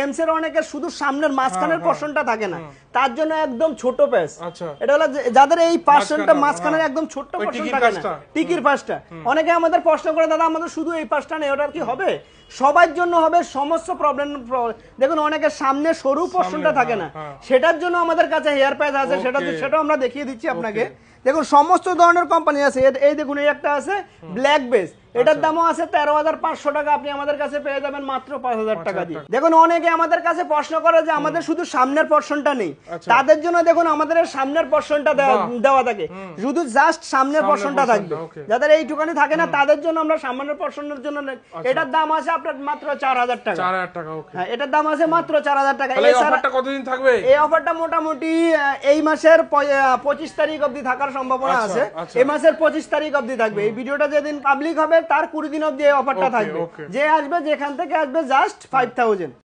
জেমসের অনেকের শুধু সামনের মাঝখানের পোরশনটা থাকে না, তার জন্য একদম ছোট প্যাচ। এটা হলো যাদের এই পার্সনটা মাঝখানের একদম ছোট পোরশন থাকে না, টিকির পাশটা। অনেকে আমাদের প্রশ্ন করে, দাদা আমাদের শুধু এই পাশটা নেই, ওটা কি হবে? সবার জন্য হবে, সমস্ত প্রবলেম। দেখুন অনেকের সামনে সরু পোরশনটা থাকে না, সেটার জন্য আমাদের কাছে হেয়ার প্যাচ আছে, সেটাও আমরা দেখিয়ে দিচ্ছি আপনাকে। দেখুন সমস্ত ধরনের কোম্পানি আছে। এই দেখুন এই একটা আছে ব্ল্যাক বেস, এটার দামও আছে 13,500 টাকা। আপনি আমাদের কাছে পেয়ে যাবেন মাত্র 5,000 টাকা দিয়ে। দেখুন অনেকে আমাদের কাছে প্রশ্ন করে যে আমাদের শুধু সামনের পোরশনটা নেই, তাদের জন্য দেখুন আমাদের সামনের পোরশনটা দেওয়া থাকে, শুধু জাস্ট সামনের পোরশনটা থাকবে। যাদের এইটুকানি থাকে না তাদের জন্য আমরা সামনের পোরশনের জন্য, এটার দাম আছে আপনার মাত্র 4,000 টাকা। 4,000 টাকা। হ্যাঁ, এটার দাম আছে মাত্র 4,000 টাকা। এই অফারটা কতদিন থাকবে? এই অফারটা মোটামুটি এই মাসের 25 তারিখ অবধি থাকার সম্ভাবনা আছে। এই মাসের 25 তারিখ অবধি থাকবে। এই ভিডিওটা যেদিন পাবলিক হবে তার 20 দিন অবধি এই অফারটা থাকবে। যে আসবে, যেখান থেকে আসবে, জাস্ট 5,000।